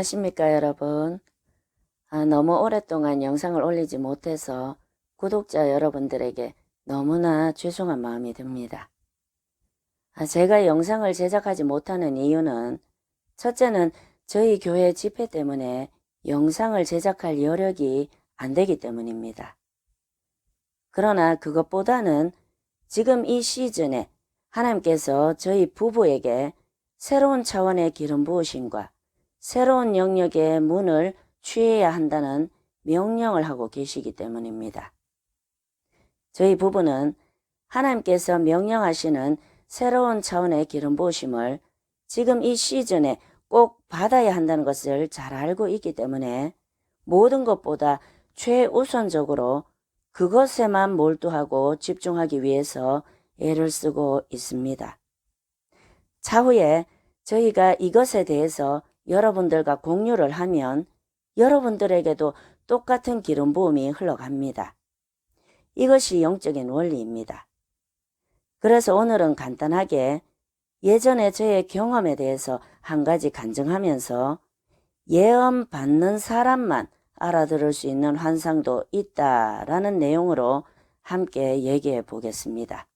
안녕하십니까 여러분. 너무 오랫동안 영상을 올리지 못해서 구독자 여러분들에게 너무나 죄송한 마음이 듭니다. 제가 영상을 제작하지 못하는 이유는 첫째는 저희 교회 집회 때문에 영상을 제작할 여력이 안 되기 때문입니다. 그러나 그것보다는 지금 이 시즌에 하나님께서 저희 부부에게 새로운 차원의 기름 부으심과 새로운 영역의 문을 취해야 한다는 명령을 하고 계시기 때문입니다. 저희 부부는 하나님께서 명령하시는 새로운 차원의 기름 부으심을 지금 이 시즌에 꼭 받아야 한다는 것을 잘 알고 있기 때문에 모든 것보다 최우선적으로 그것에만 몰두하고 집중하기 위해서 애를 쓰고 있습니다. 차후에 저희가 이것에 대해서 여러분들과 공유를 하면 여러분들에게도 똑같은 기름 부음이 흘러갑니다. 이것이 영적인 원리입니다. 그래서 오늘은 간단하게 예전에 저의 경험에 대해서 한 가지 간증하면서 예언 받는 사람만 알아들을 수 있는 환상도 있다라는 내용으로 함께 얘기해 보겠습니다.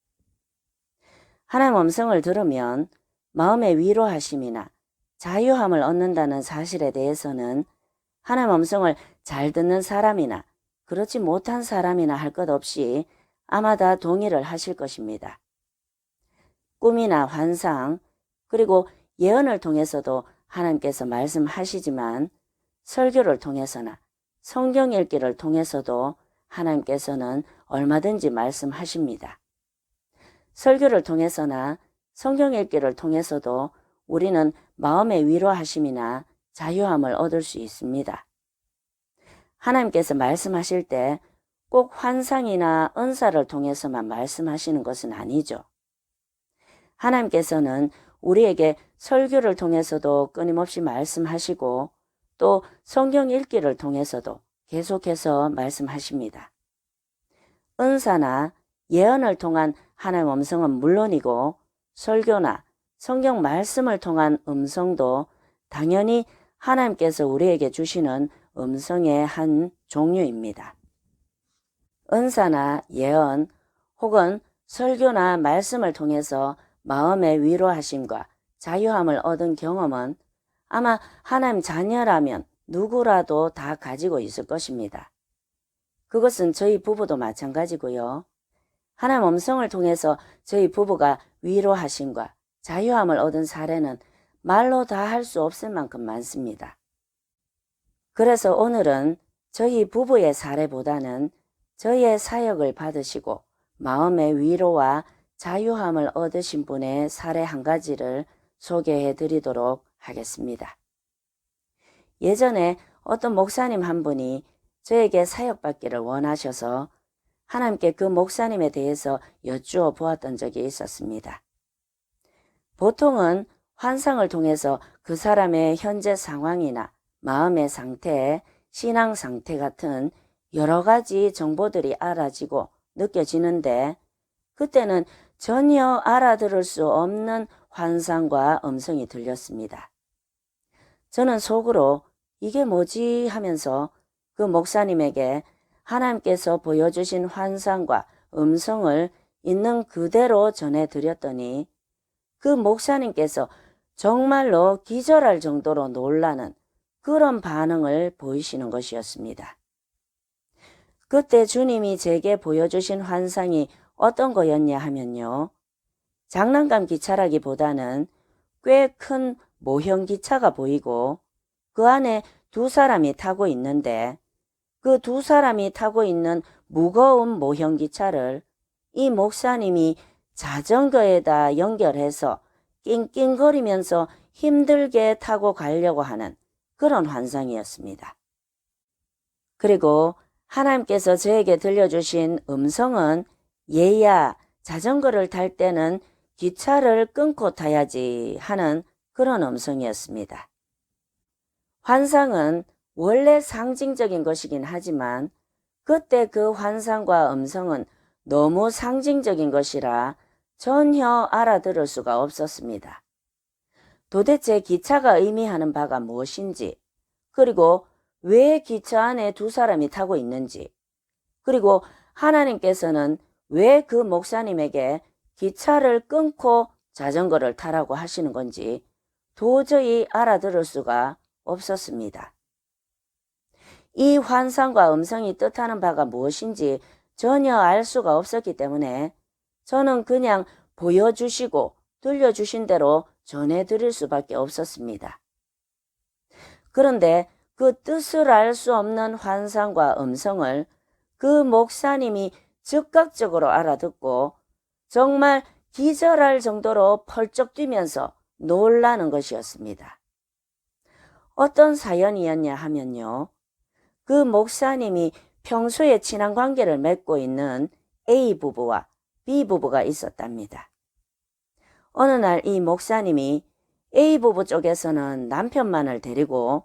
하나님 음성을 들으면 마음의 위로하심이나 자유함을 얻는다는 사실에 대해서는 하나님 음성을 잘 듣는 사람이나 그렇지 못한 사람이나 할 것 없이 아마 다 동의를 하실 것입니다. 꿈이나 환상 그리고 예언을 통해서도 하나님께서 말씀하시지만 설교를 통해서나 성경 읽기를 통해서도 하나님께서는 얼마든지 말씀하십니다. 설교를 통해서나 성경 읽기를 통해서도 우리는 마음의 위로하심이나 자유함을 얻을 수 있습니다. 하나님께서 말씀하실 때 꼭 환상이나 은사를 통해서만 말씀하시는 것은 아니죠. 하나님께서는 우리에게 설교를 통해서도 끊임없이 말씀하시고 또 성경 읽기를 통해서도 계속해서 말씀하십니다. 은사나 예언을 통한 하나님의 음성은 물론이고 설교나 성경 말씀을 통한 음성도 당연히 하나님께서 우리에게 주시는 음성의 한 종류입니다. 은사나 예언 혹은 설교나 말씀을 통해서 마음의 위로하심과 자유함을 얻은 경험은 아마 하나님 자녀라면 누구라도 다 가지고 있을 것입니다. 그것은 저희 부부도 마찬가지고요. 하나님 음성을 통해서 저희 부부가 위로하심과 자유함을 얻은 사례는 말로 다 할 수 없을 만큼 많습니다. 그래서 오늘은 저희 부부의 사례보다는 저희의 사역을 받으시고 마음의 위로와 자유함을 얻으신 분의 사례 한 가지를 소개해 드리도록 하겠습니다. 예전에 어떤 목사님 한 분이 저에게 사역받기를 원하셔서 하나님께 그 목사님에 대해서 여쭈어 보았던 적이 있었습니다. 보통은 환상을 통해서 그 사람의 현재 상황이나 마음의 상태, 신앙 상태 같은 여러 가지 정보들이 알아지고 느껴지는데 그때는 전혀 알아들을 수 없는 환상과 음성이 들렸습니다. 저는 속으로 이게 뭐지 하면서 그 목사님에게 하나님께서 보여주신 환상과 음성을 있는 그대로 전해드렸더니 그 목사님께서 정말로 기절할 정도로 놀라는 그런 반응을 보이시는 것이었습니다. 그때 주님이 제게 보여주신 환상이 어떤 거였냐 하면요. 장난감 기차라기보다는 꽤 큰 모형 기차가 보이고 그 안에 두 사람이 타고 있는데 그 두 사람이 타고 있는 무거운 모형 기차를 이 목사님이 자전거에다 연결해서 낑낑거리면서 힘들게 타고 가려고 하는 그런 환상이었습니다. 그리고 하나님께서 저에게 들려주신 음성은 얘야, 자전거를 탈 때는 기차를 끊고 타야지 하는 그런 음성이었습니다. 환상은 원래 상징적인 것이긴 하지만 그때 그 환상과 음성은 너무 상징적인 것이라 전혀 알아들을 수가 없었습니다. 도대체 기차가 의미하는 바가 무엇인지 그리고 왜 기차 안에 두 사람이 타고 있는지, 그리고 하나님께서는 왜 그 목사님에게 기차를 끊고 자전거를 타라고 하시는 건지 도저히 알아들을 수가 없었습니다. 이 환상과 음성이 뜻하는 바가 무엇인지 전혀 알 수가 없었기 때문에 저는 그냥 보여주시고 들려주신 대로 전해드릴 수밖에 없었습니다. 그런데 그 뜻을 알 수 없는 환상과 음성을 그 목사님이 즉각적으로 알아듣고 정말 기절할 정도로 펄쩍 뛰면서 놀라는 것이었습니다. 어떤 사연이었냐 하면요. 그 목사님이 평소에 친한 관계를 맺고 있는 A 부부와 B 부부가 있었답니다. 어느 날 이 목사님이 A 부부 쪽에서는 남편만을 데리고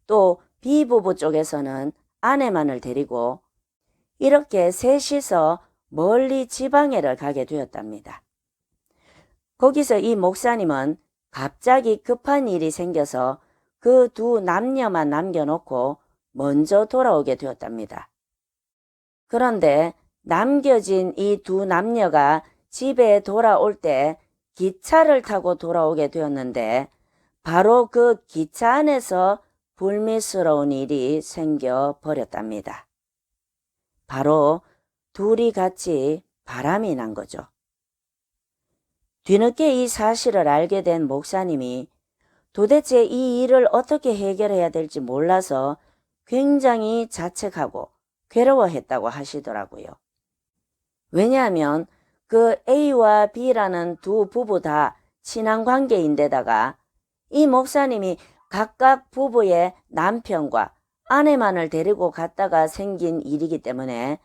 또 B 부부 쪽에서는 아내만을 데리고 이렇게 셋이서 멀리 지방에를 가게 되었답니다. 거기서 이 목사님은 갑자기 급한 일이 생겨서 그 두 남녀만 남겨놓고 먼저 돌아오게 되었답니다. 그런데 남겨진 이 두 남녀가 집에 돌아올 때 기차를 타고 돌아오게 되었는데 바로 그 기차 안에서 불미스러운 일이 생겨 버렸답니다. 바로 둘이 같이 바람이 난 거죠. 뒤늦게 이 사실을 알게 된 목사님이 도대체 이 일을 어떻게 해결해야 될지 몰라서 굉장히 자책하고 괴로워했다고 하시더라고요. 왜냐하면 그 A와 B라는 두 부부 다 친한 관계인데다가 이 목사님이 각각 부부의 남편과 아내만을 데리고 갔다가 생긴 일이기 때문에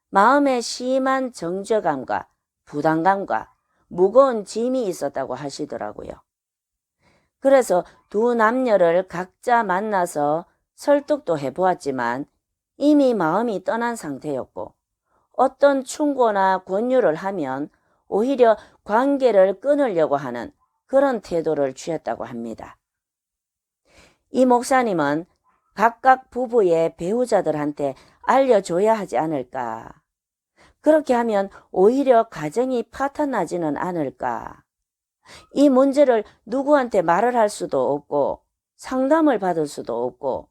마음에 심한 정죄감과 부담감과 무거운 짐이 있었다고 하시더라고요. 그래서 두 남녀를 각자 만나서 설득도 해보았지만 이미 마음이 떠난 상태였고 어떤 충고나 권유를 하면 오히려 관계를 끊으려고 하는 그런 태도를 취했다고 합니다. 이 목사님은 각각 부부의 배우자들한테 알려줘야 하지 않을까? 그렇게 하면 오히려 가정이 파탄나지는 않을까? 이 문제를 누구한테 말을 할 수도 없고 상담을 받을 수도 없고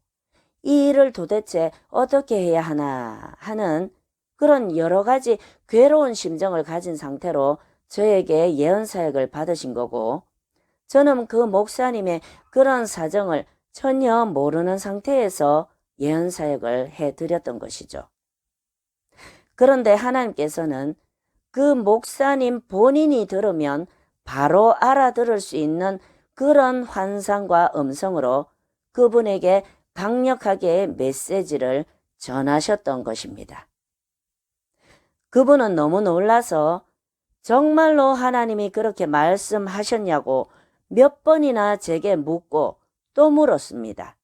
이 일을 도대체 어떻게 해야 하나 하는 그런 여러 가지 괴로운 심정을 가진 상태로 저에게 예언사역을 받으신 거고 저는 그 목사님의 그런 사정을 전혀 모르는 상태에서 예언사역을 해드렸던 것이죠. 그런데 하나님께서는 그 목사님 본인이 들으면 바로 알아들을 수 있는 그런 환상과 음성으로 그분에게 강력하게 메시지를 전하셨던 것입니다. 그분은 너무 놀라서 정말로 하나님이 그렇게 말씀하셨냐고 몇 번이나 제게 묻고 또 물었습니다.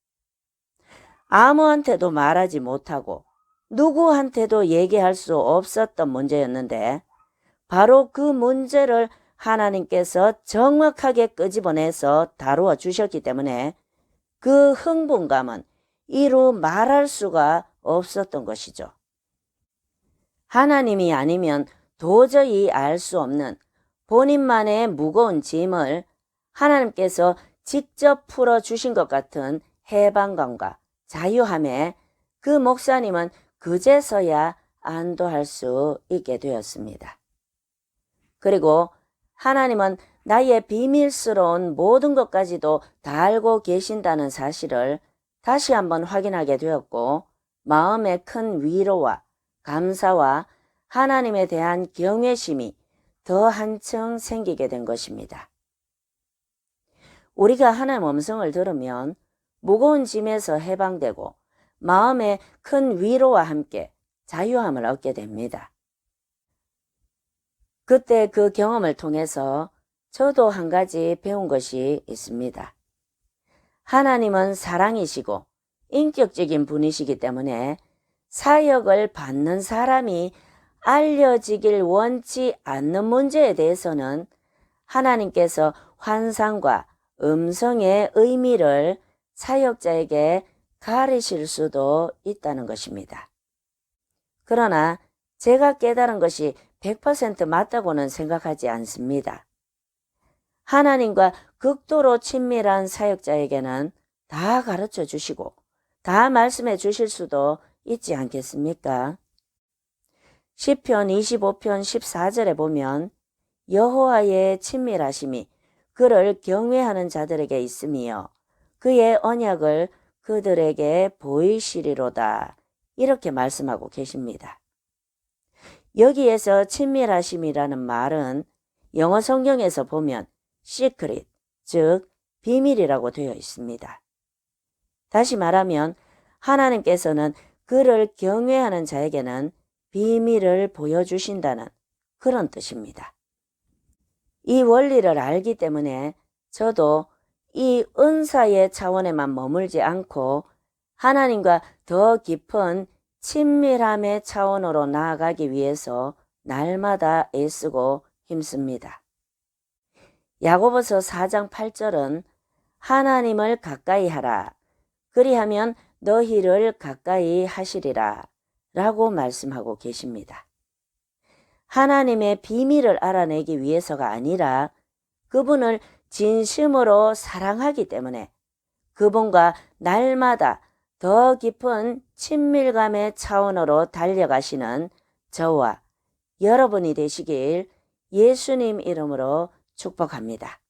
아무한테도 말하지 못하고 누구한테도 얘기할 수 없었던 문제였는데 바로 그 문제를 하나님께서 정확하게 끄집어내서 다루어 주셨기 때문에 그 흥분감은 이루 말할 수가 없었던 것이죠. 하나님이 아니면 도저히 알 수 없는 본인만의 무거운 짐을 하나님께서 직접 풀어주신 것 같은 해방감과 자유함에 그 목사님은 그제서야 안도할 수 있게 되었습니다. 그리고 하나님은 나의 비밀스러운 모든 것까지도 다 알고 계신다는 사실을 다시 한번 확인하게 되었고 마음에 큰 위로와 감사와 하나님에 대한 경외심이 더 한층 생기게 된 것입니다. 우리가 하나님 음성을 들으면 무거운 짐에서 해방되고 마음에 큰 위로와 함께 자유함을 얻게 됩니다. 그때 그 경험을 통해서 저도 한 가지 배운 것이 있습니다. 하나님은 사랑이시고 인격적인 분이시기 때문에 사역을 받는 사람이 알려지길 원치 않는 문제에 대해서는 하나님께서 환상과 음성의 의미를 사역자에게 가리실 수도 있다는 것입니다. 그러나 제가 깨달은 것이 100% 맞다고는 생각하지 않습니다. 하나님과 극도로 친밀한 사역자에게는 다 가르쳐 주시고 다 말씀해 주실 수도 있지 않겠습니까? 시편 25편 14절에 보면 여호와의 친밀하심이 그를 경외하는 자들에게 있으며 그의 언약을 그들에게 보이시리로다. 이렇게 말씀하고 계십니다. 여기에서 친밀하심이라는 말은 영어 성경에서 보면 secret, 즉 비밀이라고 되어 있습니다. 다시 말하면 하나님께서는 그를 경외하는 자에게는 비밀을 보여주신다는 그런 뜻입니다. 이 원리를 알기 때문에 저도 이 은사의 차원에만 머물지 않고 하나님과 더 깊은 친밀함의 차원으로 나아가기 위해서 날마다 애쓰고 힘씁니다. 야고보서 4장 8절은 하나님을 가까이 하라. 그리하면 너희를 가까이 하시리라. 라고 말씀하고 계십니다. 하나님의 비밀을 알아내기 위해서가 아니라 그분을 진심으로 사랑하기 때문에 그분과 날마다 더 깊은 친밀감의 차원으로 달려가시는 저와 여러분이 되시길 예수님 이름으로 축복합니다.